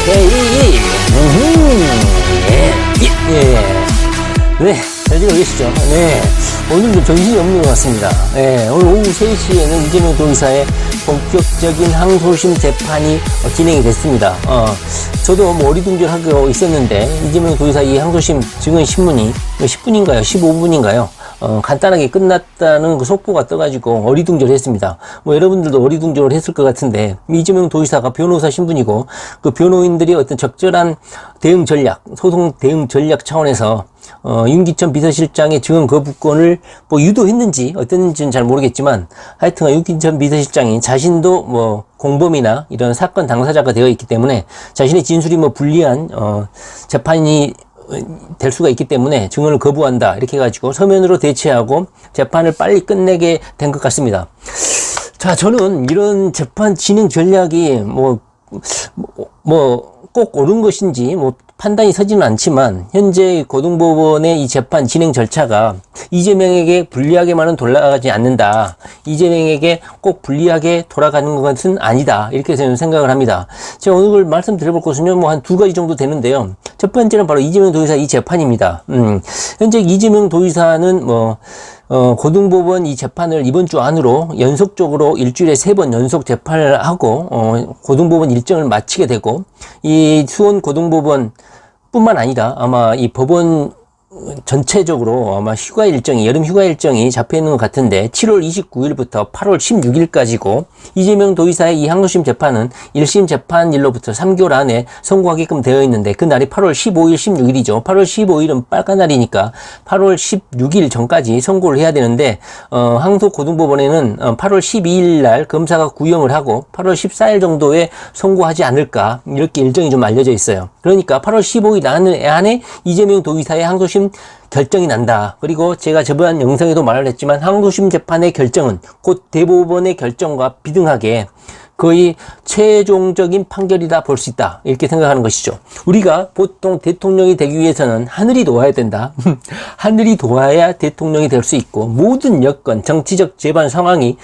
오케이. 네, 잘 지내고 계시죠? 네. 오늘 좀 정신이 없는 것 같습니다. 네, 오늘 오후 3시에는 이재명 도지사의 본격적인 항소심 재판이 진행이 됐습니다. 저도 뭐 어리둥절하고 있었는데, 이재명 도지사 이 항소심 증언 신문이 10분인가요? 15분인가요? 간단하게 끝났다는 그 속보가 떠가지고 어리둥절했습니다. 뭐 여러분들도 어리둥절을 했을 것 같은데, 이재명 도지사가 변호사 신분이고 그 변호인들이 어떤 적절한 대응 전략, 소송 대응 전략 차원에서 윤기천 비서실장의 증언 거부권을 뭐 유도했는지 어땠는지는 잘 모르겠지만, 하여튼 윤기천 비서실장이 자신도 뭐 공범이나 이런 사건 당사자가 되어 있기 때문에 자신의 진술이 뭐 불리한 재판이 될 수가 있기 때문에 증언을 거부한다 이렇게 해가지고 서면으로 대체하고 재판을 빨리 끝내게 된 것 같습니다. 자, 저는 이런 재판 진행 전략이 꼭 옳은 것인지 판단이 서지는 않지만, 현재 고등법원의 이 재판 진행 절차가 이재명에게 불리하게만은 돌아가지 않는다, 이재명에게 꼭 불리하게 돌아가는 것은 아니다, 이렇게 저는 생각을 합니다. 제가 오늘 말씀드려볼 것은요, 한 두 가지 정도 되는데요. 첫 번째는 바로 이재명 도지사 이 재판입니다. 현재 이재명 도지사는 고등법원 이 재판을 이번 주 안으로 연속적으로 일주일에 3번 연속 재판을 하고 고등법원 일정을 마치게 되고, 이 수원 고등법원 뿐만 아니라 아마 이 법원 전체적으로 아마 휴가 일정이, 여름 휴가 일정이 잡혀 있는 것 같은데, 7월 29일부터 8월 16일까지고, 이재명 도지사의 이 항소심 재판은 1심 재판일로부터 3개월 안에 선고하게끔 되어 있는데, 그 날이 8월 15일, 16일이죠. 8월 15일은 빨간 날이니까 8월 16일 전까지 선고를 해야 되는데, 항소 고등법원에는 8월 12일 날 검사가 구형을 하고 8월 14일 정도에 선고하지 않을까, 이렇게 일정이 좀 알려져 있어요. 그러니까 8월 15일 안에 이재명 도지사의 항소심 결정이 난다. 그리고 제가 저번 영상에도 말을 했지만, 항소심 재판의 결정은 곧 대법원의 결정과 비등하게 거의 최종적인 판결이다 볼 수 있다, 이렇게 생각하는 것이죠. 우리가 보통 대통령이 되기 위해서는 하늘이 도와야 된다. 하늘이 도와야 대통령이 될 수 있고, 모든 여건, 정치적 재반 상황이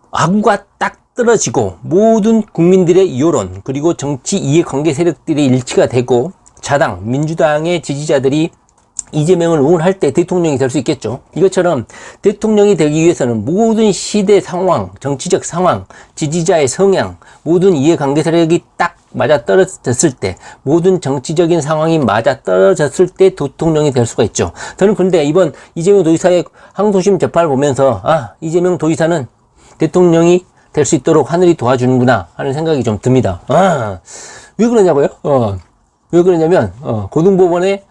악과 딱 떨어지고, 모든 국민들의 여론 그리고 정치 이해관계 세력들의 일치가 되고, 자당, 민주당의 지지자들이 이재명을 응원할 때 대통령이 될 수 있겠죠. 이것처럼 대통령이 되기 위해서는 모든 시대 상황, 정치적 상황, 지지자의 성향, 모든 이해관계 세력이 딱 맞아떨어졌을 때, 모든 정치적인 상황이 맞아떨어졌을 때 대통령이 될 수가 있죠. 저는 그런데 이번 이재명 도지사의 항소심 재판을 보면서, 이재명 도지사는 대통령이 될 수 있도록 하늘이 도와주는구나 하는 생각이 좀 듭니다. 왜 그러냐고요? 왜 그러냐면, 고등법원의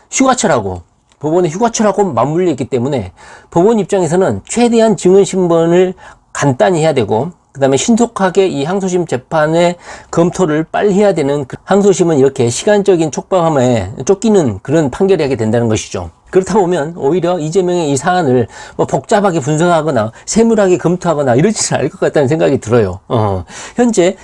휴가철하고, 법원의 휴가철하고 맞물려 있기 때문에, 법원 입장에서는 최대한 증언 신문을 간단히 해야 되고, 그 다음에 신속하게 이 항소심 재판의 검토를 빨리 해야 되는, 항소심은 이렇게 시간적인 촉박함에 쫓기는 그런 판결이 하게 된다는 것이죠. 그렇다 보면 오히려 이재명의 이 사안을 복잡하게 분석하거나 세밀하게 검토하거나 이러지는 않을 것 같다는 생각이 들어요. 현재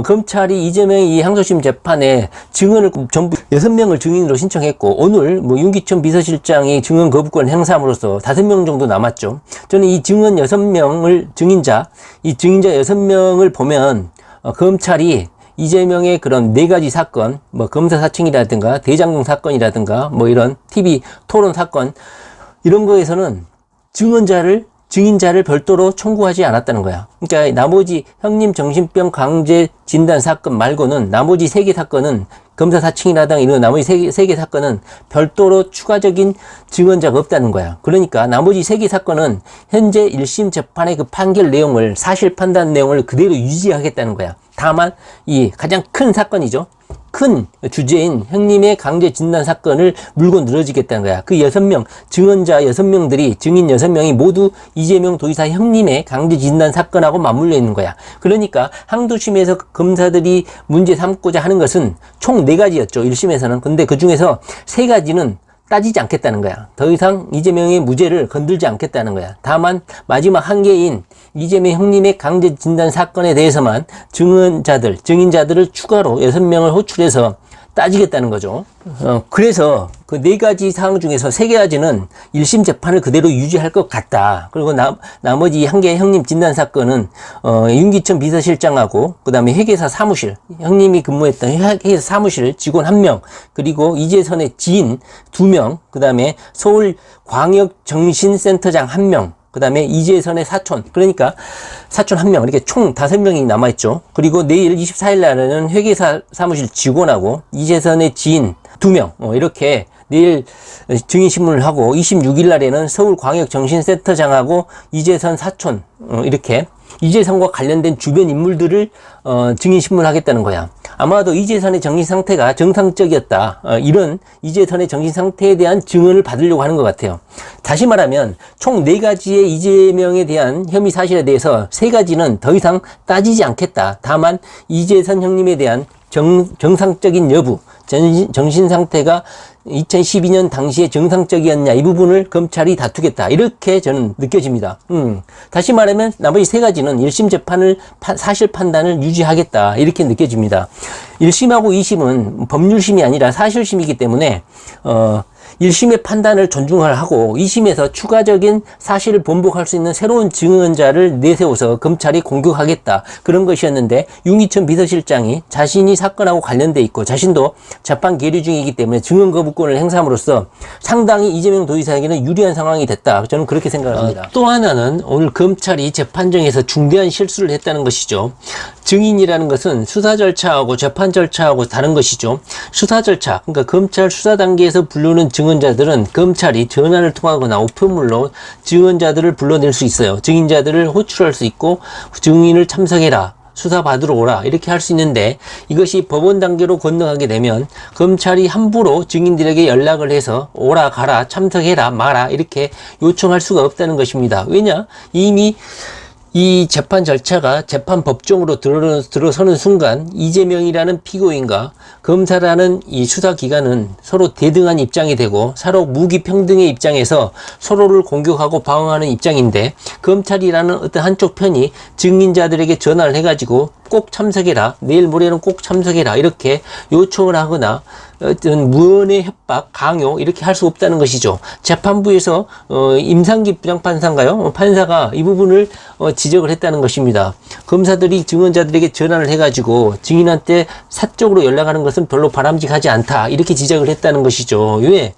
검찰이 이재명의 이 항소심 재판에 증언을 전부 6명을 증인으로 신청했고, 오늘 윤기천 비서실장이 증언 거부권 행사함으로써 5명 정도 남았죠. 저는 이 증언 6명을 이 증인자 6명을 보면 검찰이 이재명의 그런 4가지 사건, 검사 사칭이라든가 대장동 사건이라든가 이런 TV 토론 사건, 이런 거에서는 증인자를 별도로 청구하지 않았다는 거야. 그러니까 나머지 형님 정신병 강제 진단 사건 말고는, 나머지 3개 사건은, 검사 사칭이라든가 이런 나머지 3개 사건은 별도로 추가적인 증언자가 없다는 거야. 그러니까 나머지 3개 사건은 현재 1심 재판의 그 판결 내용을, 사실 판단 내용을 그대로 유지하겠다는 거야. 다만 이 가장 큰 사건이죠. 큰 주제인 형님의 강제 진단 사건을 물고 늘어지겠다는 거야. 그 6명, 증언자 6명들이, 증인 6명이 모두 이재명 도지사 형님의 강제 진단 사건하고 맞물려 있는 거야. 그러니까 항소심에서 검사들이 문제 삼고자 하는 것은 총 4가지였죠. 1심에서는. 근데 그 중에서 3가지는 따지지 않겠다는 거야. 더 이상 이재명의 무죄를 건들지 않겠다는 거야. 다만 마지막 한 개인 이재명 형님의 강제 진단 사건에 대해서만 증인자들을 추가로 6명을 호출해서 따지겠다는 거죠. 그래서 그 네 가지 사항 중에서 세 가지는 1심 재판을 그대로 유지할 것 같다. 그리고 나머지 한 개의 형님 진단 사건은 윤기천 비서실장하고 그다음에 회계사 사무실, 형님이 근무했던 회계사 사무실 직원 1명, 그리고 이재선의 지인 2명, 그다음에 서울광역정신센터장 1명, 그 다음에 이재선의 사촌, 그러니까 사촌 1명, 이렇게 총 5명이 남아있죠. 그리고 내일 24일 날에는 회계사 사무실 직원하고 이재선의 지인 2명, 이렇게 내일 증인신문을 하고 26일 날에는 서울광역정신센터장하고 이재선 사촌, 이렇게 이재선과 관련된 주변 인물들을 증인신문하겠다는 거야. 아마도 이재선의 정신 상태가 정상적이었다. 이런 이재선의 정신 상태에 대한 증언을 받으려고 하는 것 같아요. 다시 말하면 총 4가지의 이재명에 대한 혐의 사실에 대해서 3가지는 더 이상 따지지 않겠다. 다만 이재선 형님에 대한 정상적인 여부, 정신 상태가 2012년 당시에 정상적이었냐, 이 부분을 검찰이 다투겠다, 이렇게 저는 느껴집니다. 다시 말하면 나머지 3가지는 1심 재판을 사실 판단을 유지하겠다, 이렇게 느껴집니다. 1심하고 2심은 법률심이 아니라 사실심이기 때문에 1심의 판단을 존중을 하고 2심에서 추가적인 사실을 번복할 수 있는 새로운 증언자를 내세워서 검찰이 공격하겠다, 그런 것이었는데, 윤기천 비서실장이 자신이 사건하고 관련돼 있고 자신도 재판 계류 중이기 때문에 증언 거부권을 행사함으로써 상당히 이재명 도지사에게는 유리한 상황이 됐다, 저는 그렇게 생각합니다. 또 하나는 오늘 검찰이 재판정에서 중대한 실수를 했다는 것이죠. 증인이라는 것은 수사 절차하고 재판 절차하고 다른 것이죠. 수사 절차, 그러니까 검찰 수사 단계에서 부르는 증언자들은 검찰이 전화를 통하거나 우편물로 증언자들을 불러낼 수 있어요. 증인자들을 호출할 수 있고 증인을 참석해라, 수사 받으러 오라, 이렇게 할 수 있는데, 이것이 법원 단계로 건너가게 되면 검찰이 함부로 증인들에게 연락을 해서 오라 가라, 참석해라 마라, 이렇게 요청할 수가 없다는 것입니다. 왜냐? 이미 이 재판 절차가 재판 법정으로 들어서는 순간 이재명이라는 피고인과 검사라는 이 수사기관은 서로 대등한 입장이 되고 서로 무기평등의 입장에서 서로를 공격하고 방어하는 입장인데, 검찰이라는 어떤 한쪽 편이 증인자들에게 전화를 해가지고 꼭 참석해라, 내일 모레는 꼭 참석해라, 이렇게 요청을 하거나 어떤 무언의 협박, 강요, 이렇게 할 수 없다는 것이죠. 재판부에서 임상기 부장판사인가요? 판사가 이 부분을 지적을 했다는 것입니다. 검사들이 증언자들에게 전화를 해가지고 증인한테 사적으로 연락하는 것은 별로 바람직하지 않다, 이렇게 지적을 했다는 것이죠. 왜?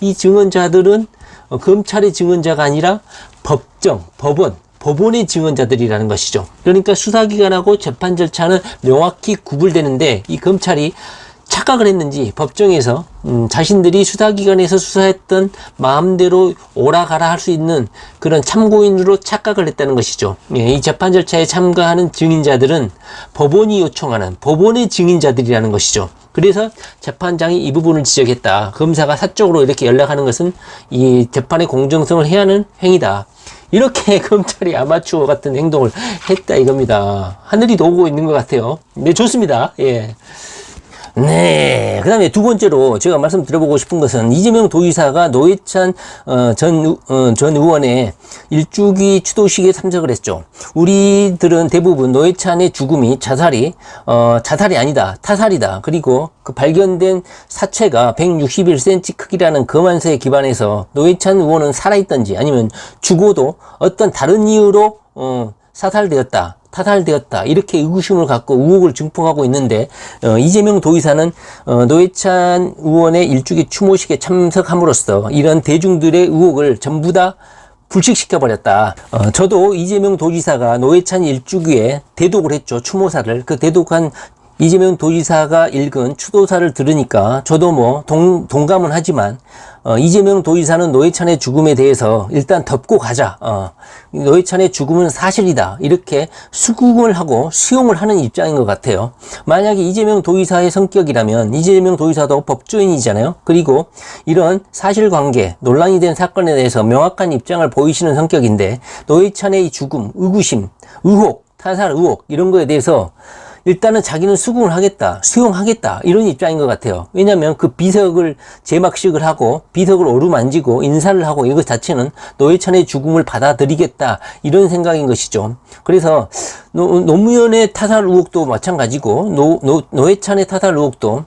이 증언자들은 검찰의 증언자가 아니라 법원의 증언자들이라는 것이죠. 그러니까 수사기관하고 재판 절차는 명확히 구분되는데, 이 검찰이 착각을 했는지 법정에서 자신들이 수사기관에서 수사했던 마음대로 오라가라 할 수 있는 그런 참고인으로 착각을 했다는 것이죠. 이 재판 절차에 참가하는 증인자들은 법원이 요청하는 법원의 증인자들이라는 것이죠. 그래서 재판장이 이 부분을 지적했다. 검사가 사적으로 이렇게 연락하는 것은 이 재판의 공정성을 해하는 행위다. 이렇게 검찰이 아마추어 같은 행동을 했다, 이겁니다. 하늘이 도우고 있는 것 같아요. 네, 좋습니다. 예. 네. 그 다음에 두 번째로 제가 말씀드려보고 싶은 것은, 이재명 도지사가 노회찬 전 의원의 일주기 추도식에 참석을 했죠. 우리들은 대부분 노회찬의 죽음이 자살이 아니다, 타살이다. 그리고 그 발견된 사체가 161cm 크기라는 검안서에 기반해서 노회찬 의원은 살아있던지 아니면 죽어도 어떤 다른 이유로 타살되었다, 이렇게 의구심을 갖고 의혹을 증폭하고 있는데, 이재명 도지사는 노회찬 의원의 일주기 추모식에 참석함으로써 이런 대중들의 의혹을 전부 다 불식시켜버렸다. 저도 이재명 도지사가 노회찬 일주기에 대독을 했죠. 추모사를. 그 대독한 이재명 도지사가 읽은 추도사를 들으니까 저도 뭐 동감은 하지만, 이재명 도지사는 노회찬의 죽음에 대해서 일단 덮고 가자, 노회찬의 죽음은 사실이다, 이렇게 수긍을 하고 수용을 하는 입장인 것 같아요. 만약에 이재명 도지사의 성격이라면, 이재명 도지사도 법조인이잖아요. 그리고 이런 사실관계, 논란이 된 사건에 대해서 명확한 입장을 보이시는 성격인데, 노회찬의 죽음, 의구심, 의혹, 타살 의혹, 이런 거에 대해서 일단은 자기는 수긍을 하겠다, 수용하겠다, 이런 입장인 것 같아요. 왜냐하면 그 비석을 제막식을 하고 비석을 어루만지고 인사를 하고 이것 자체는 노회찬의 죽음을 받아들이겠다, 이런 생각인 것이죠. 그래서 노무현의 타살 의혹도 마찬가지고 노회찬의 타살 의혹도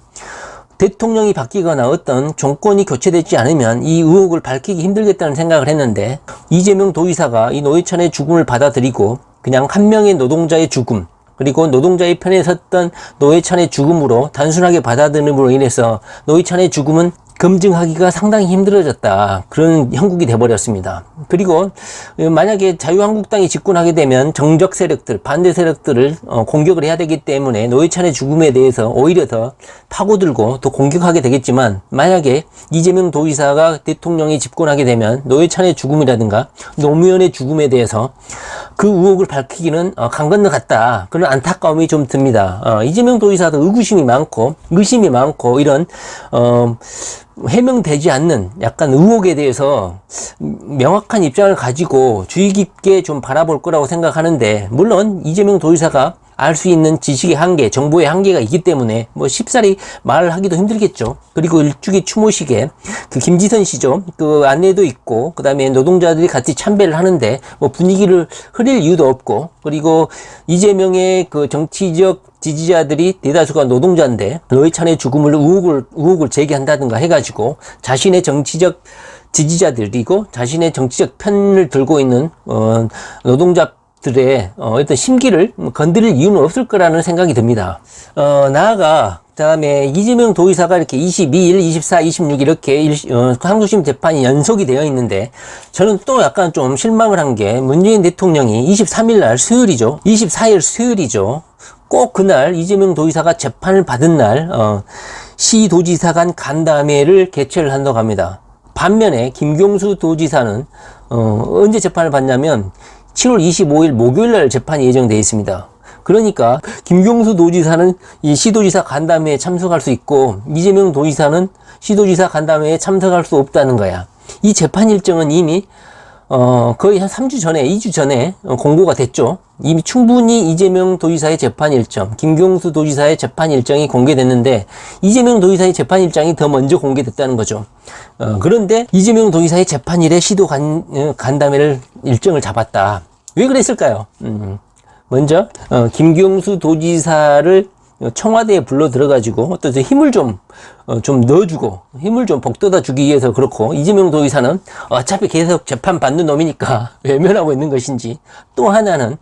대통령이 바뀌거나 어떤 정권이 교체되지 않으면 이 의혹을 밝히기 힘들겠다는 생각을 했는데, 이재명 도의사가 이 노회찬의 죽음을 받아들이고 그냥 한 명의 노동자의 죽음, 그리고 노동자의 편에 섰던 노회찬의 죽음으로 단순하게 받아들임으로 인해서 노회찬의 죽음은 검증하기가 상당히 힘들어졌다. 그런 형국이 돼버렸습니다. 그리고 만약에 자유한국당이 집권하게 되면 정적 세력들, 반대 세력들을 공격을 해야 되기 때문에 노회찬의 죽음에 대해서 오히려 더 파고들고 더 공격하게 되겠지만, 만약에 이재명 도의사가 대통령이 집권하게 되면 노회찬의 죽음이라든가 노무현의 죽음에 대해서 그 의혹을 밝히기는 강 건너 갔다. 그런 안타까움이 좀 듭니다. 이재명 도의사도 의구심이 많고 의심이 많고 이런 해명되지 않는 약간 의혹에 대해서 명확한 입장을 가지고 주의 깊게 좀 바라볼 거라고 생각하는데, 물론 이재명 도의사가 알 수 있는 지식의 한계, 정보의 한계가 있기 때문에 뭐 쉽사리 말을 하기도 힘들겠죠. 그리고 일주기 추모식에 그 김지선 씨죠. 그 안내도 있고, 그 다음에 노동자들이 같이 참배를 하는데 뭐 분위기를 흐릴 이유도 없고, 그리고 이재명의 그 정치적 지지자들이 대다수가 노동자인데 노회찬의 죽음을 의혹을 제기한다든가 해가지고 자신의 정치적 지지자들이고 자신의 정치적 편을 들고 있는 노동자들의 어떤 심기를 건드릴 이유는 없을 거라는 생각이 듭니다. 나아가 그다음에 이재명 도의사가 이렇게 22일, 24, 26 이렇게 항소심 재판이 연속이 되어 있는데, 저는 또 약간 좀 실망을 한 게, 문재인 대통령이 23일 날 수요일이죠. 24일 수요일이죠. 꼭 그날 이재명 도의사가 재판을 받은 날 시도지사 간 간담회를 개최를 한다고 합니다. 반면에 김경수 도지사는 언제 재판을 받냐면 7월 25일 목요일 날 재판이 예정되어 있습니다. 그러니까 김경수 도지사는 이 시도지사 간담회에 참석할 수 있고 이재명 도지사는 시도지사 간담회에 참석할 수 없다는 거야. 이 재판 일정은 이미 거의 한 3주 전에, 2주 전에 공고가 됐죠. 이미 충분히 이재명 도지사의 재판 일정, 김경수 도지사의 재판 일정이 공개됐는데, 이재명 도지사의 재판 일정이 더 먼저 공개됐다는 거죠. 그런데 이재명 도지사의 재판일에 시도 간담회를 일정을 잡았다. 왜 그랬을까요? 먼저 김경수 도지사를 청와대에 불러 들어가지고 어떤 힘을 좀 넣어주고 힘을 좀 북돋아 주기 위해서 그렇고, 이재명 도의사는 어차피 계속 재판 받는 놈이니까 외면하고 있는 것인지, 또 하나는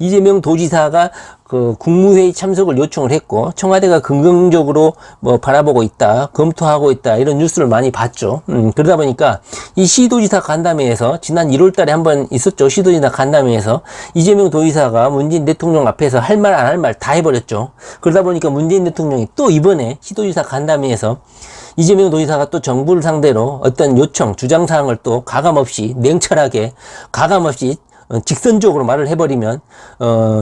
이재명 도지사가 그 국무회의 참석을 요청을 했고 청와대가 긍정적으로 뭐 바라보고 있다, 검토하고 있다, 이런 뉴스를 많이 봤죠. 그러다 보니까 이 시도지사 간담회에서 지난 1월 달에 한번 있었죠. 시도지사 간담회에서 이재명 도지사가 문재인 대통령 앞에서 할 말 안 할 말 다 해버렸죠. 그러다 보니까 문재인 대통령이 또 이번에 시도지사 간담회에서 이재명 도지사가 또 정부를 상대로 어떤 요청, 주장사항을 또 가감없이 냉철하게 가감없이 직선적으로 말을 해버리면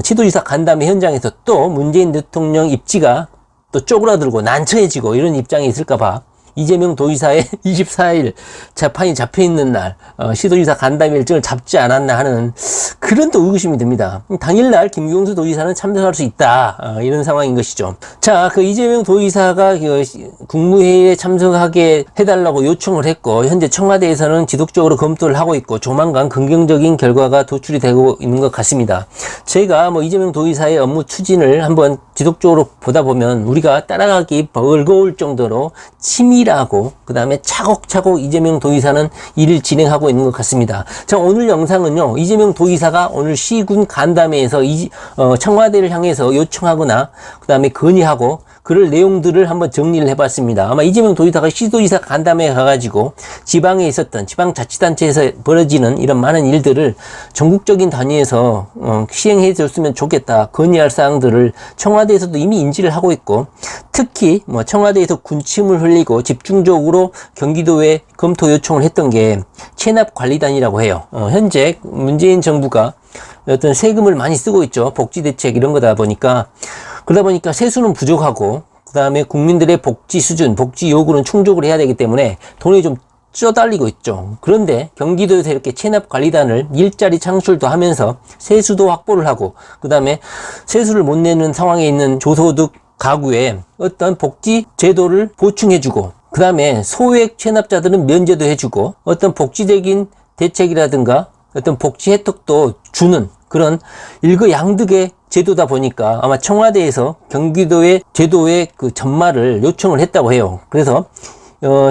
시도지사 간담회 현장에서 또 문재인 대통령 입지가 또 쪼그라들고 난처해지고 이런 입장이 있을까봐 이재명 도지사의 24일 재판이 잡혀있는 날 시도지사 간담회 일정을 잡지 않았나 하는 그런 또 의구심이 듭니다. 당일날 김경수 도지사는 참석할 수 있다, 이런 상황인 것이죠. 자, 그 이재명 도지사가 그 국무회의에 참석하게 해달라고 요청을 했고 현재 청와대에서는 지속적으로 검토를 하고 있고 조만간 긍정적인 결과가 도출이 되고 있는 것 같습니다. 제가 뭐 이재명 도지사의 업무 추진을 한번 지속적으로 보다 보면 우리가 따라가기 버거울 정도로 치밀하고 그 다음에 차곡차곡 이재명 도지사는 일을 진행하고 있는 것 같습니다. 자, 오늘 영상은요, 이재명 도지사가 오늘 시군 간담회에서 청와대를 향해서 요청하거나 그 다음에 건의하고 그럴 내용들을 한번 정리를 해봤습니다. 아마 이재명 도지사가 시도지사 간담회에 가가지고 지방에 있었던 지방자치단체에서 벌어지는 이런 많은 일들을 전국적인 단위에서 시행해 줬으면 좋겠다, 건의할 사항들을 청와대에서도 이미 인지를 하고 있고, 특히 뭐 청와대에서 군침을 흘리고 집중적으로 경기도에 검토 요청을 했던 게 체납관리단이라고 해요. 현재 문재인 정부가 어떤 세금을 많이 쓰고 있죠. 복지대책 이런 거다 보니까, 그러다 보니까 세수는 부족하고 그 다음에 국민들의 복지 수준, 복지 요구는 충족을 해야 되기 때문에 돈이 좀 쪄달리고 있죠. 그런데 경기도에서 이렇게 체납관리단을 일자리 창출도 하면서 세수도 확보를 하고 그 다음에 세수를 못 내는 상황에 있는 조소득 가구에 어떤 복지 제도를 보충해주고 그 다음에 소액 체납자들은 면제도 해주고 어떤 복지적인 대책이라든가 어떤 복지 혜택도 주는 그런 일거양득의 제도다 보니까 아마 청와대에서 경기도의 제도의 그 전말을 요청을 했다고 해요. 그래서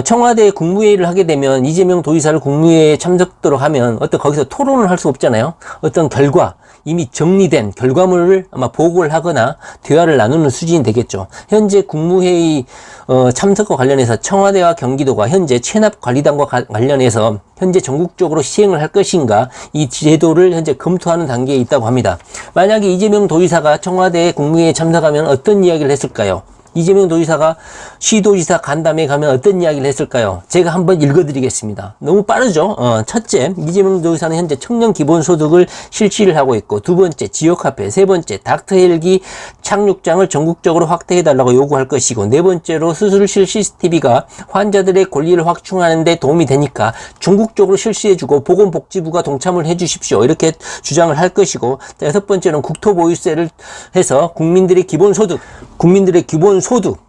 청와대 국무회의를 하게 되면 이재명 도지사를 국무회의에 참석도록 하면 거기서 토론을 할 수 없잖아요. 어떤 결과, 이미 정리된 결과물을 아마 보고를 하거나 대화를 나누는 수준이 되겠죠. 현재 국무회의 참석과 관련해서 청와대와 경기도가 현재 체납관리단과 관련해서 현재 전국적으로 시행을 할 것인가, 이 제도를 현재 검토하는 단계에 있다고 합니다. 만약에 이재명 도지사가 청와대 국무회의에 참석하면 어떤 이야기를 했을까요? 이재명 도지사가 시도지사 간담회에 가면 어떤 이야기를 했을까요? 제가 한번 읽어드리겠습니다. 너무 빠르죠? 첫째, 이재명 도지사는 현재 청년 기본소득을 실시를 하고 있고, 두 번째, 지역화폐, 세 번째, 닥터 헬기 착륙장을 전국적으로 확대해달라고 요구할 것이고, 네 번째로 수술실 CCTV가 환자들의 권리를 확충하는 데 도움이 되니까 전국적으로 실시해주고 보건복지부가 동참을 해주십시오. 이렇게 주장을 할 것이고, 여섯 번째는 국토보유세를 해서 국민들의 기본소득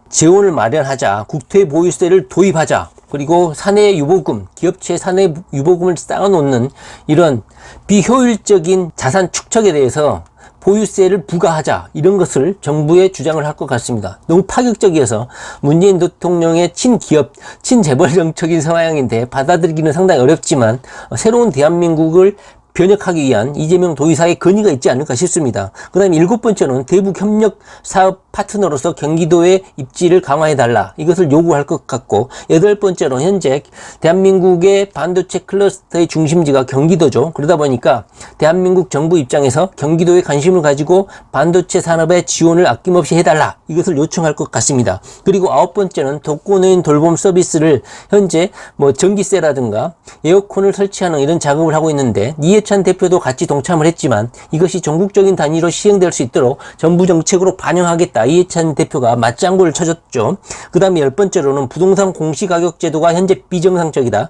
재원을 마련하자, 국토보유세를 도입하자, 그리고 사내 유보금, 기업체 사내 유보금을 쌓아놓는 이런 비효율적인 자산 축적에 대해서 보유세를 부과하자, 이런 것을 정부에 주장을 할 것 같습니다. 너무 파격적이어서 문재인 대통령의 친기업, 친재벌 정책인 성향인데 받아들이기는 상당히 어렵지만 새로운 대한민국을 변혁하기 위한 이재명 도지사의 건의가 있지 않을까 싶습니다. 그 다음에 일곱 번째는 대북 협력 사업 파트너로서 경기도의 입지를 강화해달라, 이것을 요구할 것 같고, 여덟 번째로 현재 대한민국의 반도체 클러스터의 중심지가 경기도죠. 그러다 보니까 대한민국 정부 입장에서 경기도에 관심을 가지고 반도체 산업의 지원을 아낌없이 해달라, 이것을 요청할 것 같습니다. 그리고 아홉 번째는 독거노인 돌봄 서비스를 현재 전기세라든가 에어컨을 설치하는 이런 작업을 하고 있는데, 이해찬 대표도 같이 동참을 했지만 이것이 전국적인 단위로 시행될 수 있도록 정부 정책으로 반영하겠다, 이해찬 대표가 맞장구를 쳐줬죠. 그 다음에 열 번째로는 부동산 공시가격 제도가 현재 비정상적이다,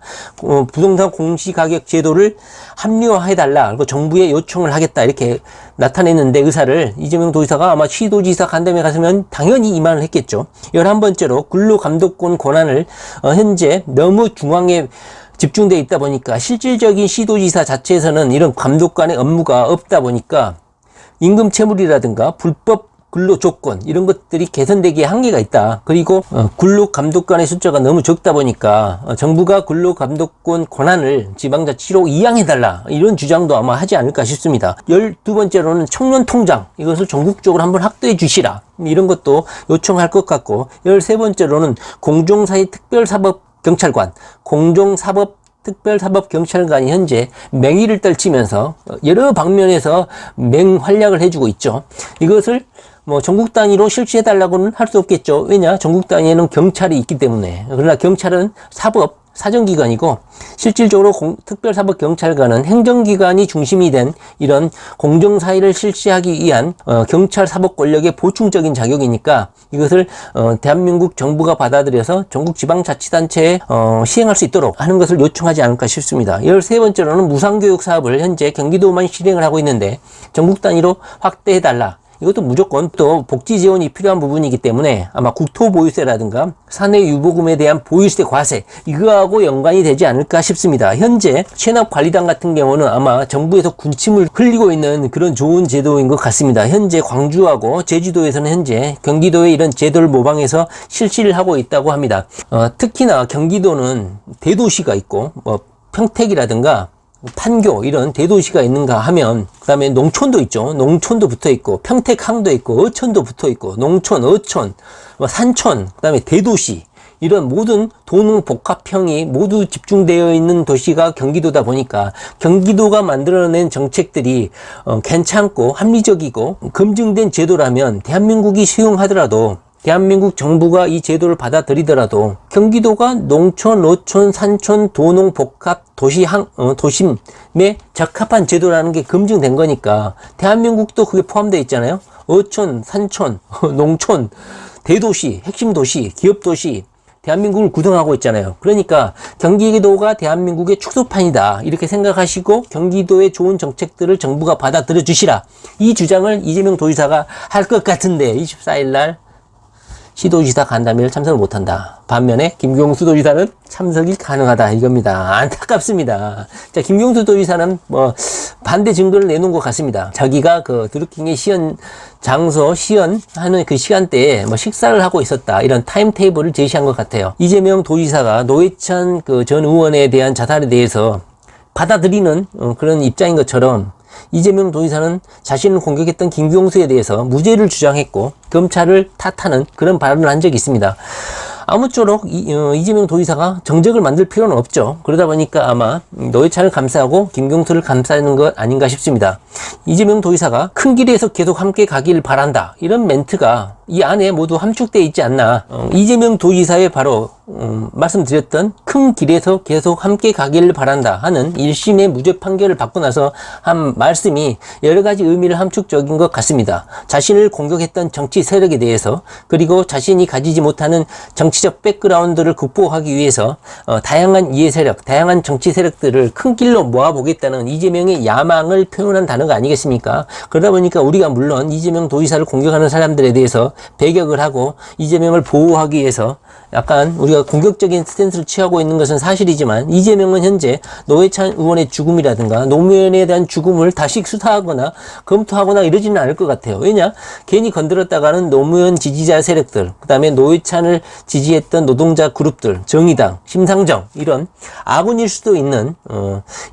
부동산 공시가격 제도를 합리화해달라, 그리고 정부에 요청을 하겠다, 이렇게 나타냈는데, 의사를 이재명 도지사가 아마 시도지사 간담회 갔으면 당연히 임한을 했겠죠. 11번째로 근로감독권 권한을 현재 너무 중앙에 집중되어 있다 보니까 실질적인 시도지사 자체에서는 이런 감독관의 업무가 없다 보니까 임금 체불이라든가 불법 근로 조건, 이런 것들이 개선되기에 한계가 있다. 그리고 근로감독관의 숫자가 너무 적다 보니까 정부가 근로감독권 권한을 지방자치로 이양해달라, 이런 주장도 아마 하지 않을까 싶습니다. 12번째로는 청년통장, 이것을 전국적으로 한번 확대해 주시라, 이런 것도 요청할 것 같고, 13번째로는 공정사회특별사법경찰관, 공정사법특별사법경찰관이 현재 맹위를 떨치면서 여러 방면에서 맹활약을 해주고 있죠. 이것을 전국 단위로 실시해달라고는 할 수 없겠죠. 왜냐? 전국 단위에는 경찰이 있기 때문에. 그러나 경찰은 사정기관이고, 실질적으로 특별사법경찰관은 행정기관이 중심이 된 이런 공정사회를 실시하기 위한 경찰 사법 권력의 보충적인 자격이니까 이것을 대한민국 정부가 받아들여서 전국 지방자치단체에 시행할 수 있도록 하는 것을 요청하지 않을까 싶습니다. 13번째로는 무상교육 사업을 현재 경기도만 실행을 하고 있는데 전국 단위로 확대해달라. 이것도 무조건 또 복지 지원이 필요한 부분이기 때문에 아마 국토보유세라든가 사내 유보금에 대한 보유세 과세, 이거하고 연관이 되지 않을까 싶습니다. 현재 체납관리단 같은 경우는 아마 정부에서 군침을 흘리고 있는 그런 좋은 제도인 것 같습니다. 현재 광주하고 제주도에서는 현재 경기도의 이런 제도를 모방해서 실시를 하고 있다고 합니다. 특히나 경기도는 대도시가 있고 평택이라든가 판교, 이런 대도시가 있는가 하면, 그 다음에 농촌도 있죠. 농촌도 붙어 있고, 평택항도 있고, 어촌도 붙어 있고, 농촌, 어촌, 산촌, 그 다음에 대도시, 이런 모든 도농 복합형이 모두 집중되어 있는 도시가 경기도다 보니까 경기도가 만들어낸 정책들이 괜찮고 합리적이고 검증된 제도라면 대한민국이 수용하더라도, 대한민국 정부가 이 제도를 받아들이더라도 경기도가 농촌, 어촌, 산촌, 도농, 복합, 도심에 적합한 제도라는 게 검증된 거니까 대한민국도 그게 포함되어 있잖아요. 어촌, 산촌, 농촌, 대도시, 핵심 도시, 기업 도시, 대한민국을 구성하고 있잖아요. 그러니까 경기도가 대한민국의 축소판이다, 이렇게 생각하시고 경기도의 좋은 정책들을 정부가 받아들여 주시라, 이 주장을 이재명 도지사가 할 것 같은데 24일 날 시도지사 간담회를 참석을 못한다. 반면에 김경수 도지사는 참석이 가능하다 이겁니다. 안타깝습니다. 자, 김경수 도지사는 뭐 반대 증거를 내놓은 것 같습니다. 자기가 그 드루킹의 시연 장소 시연하는 그 시간대에 뭐 식사를 하고 있었다 이런 타임테이블을 제시한 것 같아요. 이재명 도지사가 노회찬 그 전 의원에 대한 자살에 대해서 받아들이는 그런 입장인 것처럼 이재명 도지사는 자신을 공격했던 김경수에 대해서 무죄를 주장했고 검찰을 탓하는 그런 발언을 한 적이 있습니다. 아무쪼록 이재명 도지사가 정적을 만들 필요는 없죠. 그러다 보니까 아마 노회찬을 감싸고 김경수를 감싸는 것 아닌가 싶습니다. 이재명 도지사가 큰 길에서 계속 함께 가길 바란다 이런 멘트가 이 안에 모두 함축되어 있지 않나. 이재명 도지사의 바로 말씀드렸던 큰 길에서 계속 함께 가기를 바란다 하는 1심의 무죄 판결을 받고 나서 한 말씀이 여러 가지 의미를 함축적인 것 같습니다. 자신을 공격했던 정치 세력에 대해서 그리고 자신이 가지지 못하는 정치적 백그라운드를 극복하기 위해서 다양한 이해 세력, 다양한 정치 세력들을 큰 길로 모아보겠다는 이재명의 야망을 표현한 단어가 아니겠습니까? 그러다 보니까 우리가 물론 이재명 도지사를 공격하는 사람들에 대해서 배격을 하고 이재명을 보호하기 위해서 약간 우리가 공격적인 스탠스를 취하고 있는 것은 사실이지만 이재명은 현재 노회찬 의원의 죽음이라든가 노무현에 대한 죽음을 다시 수사하거나 검토하거나 이러지는 않을 것 같아요. 왜냐? 괜히 건드렸다가는 노무현 지지자 세력들, 그 다음에 노회찬을 지지했던 노동자 그룹들, 정의당, 심상정 이런 아군일 수도 있는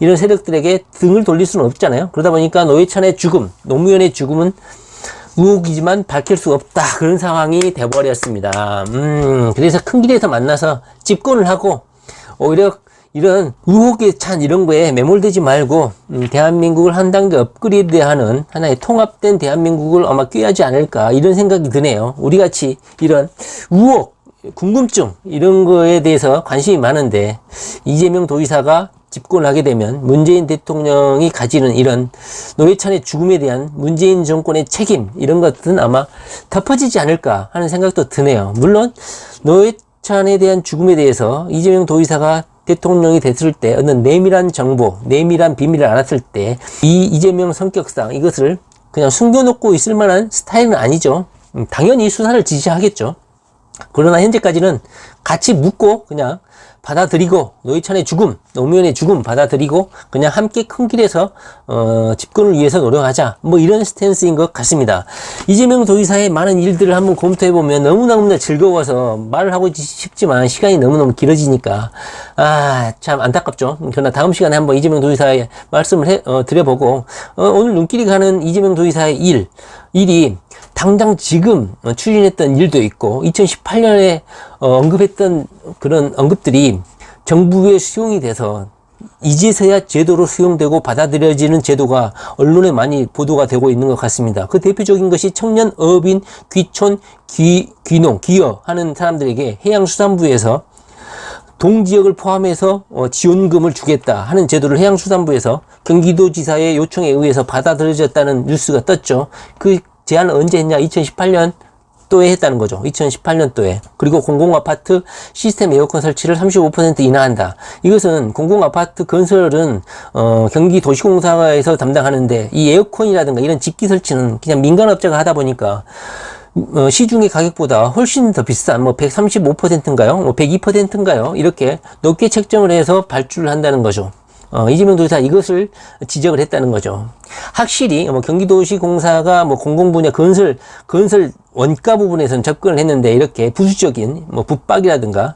이런 세력들에게 등을 돌릴 수는 없잖아요. 그러다 보니까 노회찬의 죽음, 노무현의 죽음은 의혹이지만 밝힐 수 없다. 그런 상황이 돼버렸습니다. 그래서 큰 길에서 만나서 집권을 하고 오히려 이런 의혹에 찬 이런 거에 매몰되지 말고 대한민국을 한 단계 업그레이드하는 하나의 통합된 대한민국을 아마 꾀하지 않을까 이런 생각이 드네요. 우리같이 이런 의혹, 궁금증 이런 거에 대해서 관심이 많은데 이재명 도지사가 집권을 하게 되면 문재인 대통령이 가지는 이런 노회찬의 죽음에 대한 문재인 정권의 책임 이런 것들은 아마 덮어지지 않을까 하는 생각도 드네요. 물론 노회찬에 대한 죽음에 대해서 이재명 도지사가 대통령이 됐을 때 어떤 내밀한 정보, 내밀한 비밀을 알았을 때 이 이재명 성격상 이것을 그냥 숨겨놓고 있을 만한 스타일은 아니죠. 당연히 수사를 지시하겠죠. 그러나 현재까지는 같이 묻고 그냥 받아들이고 노회찬의 죽음, 노무현의 죽음 받아들이고 그냥 함께 큰 길에서 집권을 위해서 노력하자 뭐 이런 스탠스인 것 같습니다. 이재명 도지사의 많은 일들을 한번 검토해보면 너무너무나 즐거워서 말을 하고 싶지만 시간이 너무너무 길어지니까 참 안타깝죠. 그러나 다음 시간에 한번 이재명 도지사의 말씀을 드려보고 오늘 눈길이 가는 이재명 도지사의 일이 당장 지금 추진했던 일도 있고 2018년에 언급했던 그런 언급들이 정부에 수용이 돼서 이제서야 제도로 수용되고 받아들여지는 제도가 언론에 많이 보도가 되고 있는 것 같습니다. 그 대표적인 것이 청년, 어업인, 귀촌, 귀농, 기여하는 사람들에게 해양수산부에서 동지역을 포함해서 지원금을 주겠다 하는 제도를 해양수산부에서 경기도지사의 요청에 의해서 받아들여졌다는 뉴스가 떴죠. 그 제안을 언제 했냐? 2018년도에 했다는 거죠. 2018년도에. 그리고 공공아파트 시스템 에어컨 설치를 35% 인하한다. 이것은 공공아파트 건설은 경기도시공사에서 담당하는데 이 에어컨이라든가 이런 집기 설치는 그냥 민간업자가 하다 보니까 시중의 가격보다 훨씬 더 비싼 135%인가요? 102%인가요? 이렇게 높게 책정을 해서 발주를 한다는 거죠. 이재명 도지사 이것을 지적을 했다는 거죠. 확실히 경기도시공사가 공공 분야 건설 원가 부분에서는 접근을 했는데 이렇게 부수적인 붙박이라든가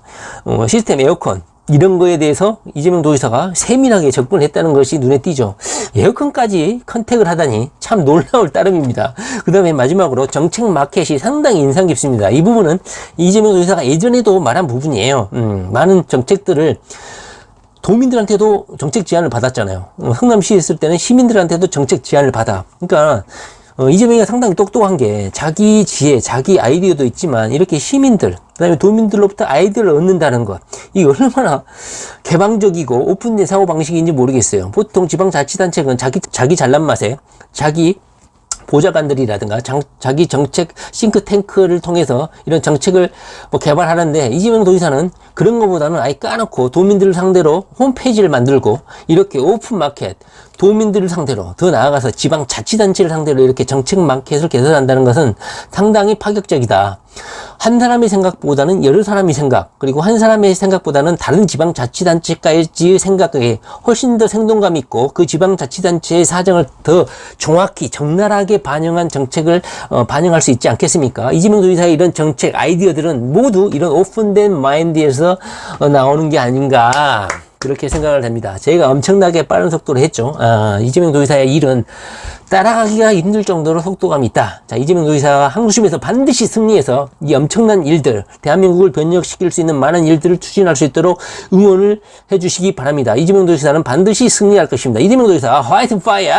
시스템 에어컨 이런 거에 대해서 이재명 도지사가 세밀하게 접근을 했다는 것이 눈에 띄죠. 에어컨까지 컨택을 하다니 참 놀라울 따름입니다. 그 다음에 마지막으로 정책 마켓이 상당히 인상 깊습니다. 이 부분은 이재명 도지사가 예전에도 말한 부분이에요. 많은 정책들을 도민들한테도 정책 제안을 받았잖아요. 성남시에 있을 때는 시민들한테도 정책 제안을 받아. 그러니까 이재명이가 상당히 똑똑한 게 자기 지혜, 자기 아이디어도 있지만 이렇게 시민들, 그다음에 도민들로부터 아이디어를 얻는다는 것. 이게 얼마나 개방적이고 오픈된 사고방식인지 모르겠어요. 보통 지방자치단체는 자기 잘난 맛에 자기 보좌관들이라든가 자기 정책 싱크탱크를 통해서 이런 정책을 뭐 개발하는데, 이재명 도지사는 그런 것보다는 아예 까놓고 도민들을 상대로 홈페이지를 만들고 이렇게 오픈마켓, 도민들을 상대로, 더 나아가서 지방자치단체를 상대로 이렇게 정책 마켓을 개설한다는 것은 상당히 파격적이다. 한 사람의 생각보다는 여러 사람의 생각, 그리고 한 사람의 생각보다는 다른 지방자치단체까지의 생각에 훨씬 더 생동감 있고 그 지방자치단체의 사정을 더 정확히 적나라하게 반영한 정책을 반영할 수 있지 않겠습니까? 이재명 도지사의 이런 정책 아이디어들은 모두 이런 오픈된 마인드에서 나오는 게 아닌가, 그렇게 생각을 합니다. 저희가 엄청나게 빠른 속도로 했죠. 이재명 도지사의 일은 따라가기가 힘들 정도로 속도감이 있다. 자, 이재명 도지사가 항소심에서 반드시 승리해서 이 엄청난 일들, 대한민국을 변혁시킬 수 있는 많은 일들을 추진할 수 있도록 응원을 해주시기 바랍니다. 이재명 도지사는 반드시 승리할 것입니다. 이재명 도지사 화이트 파이어!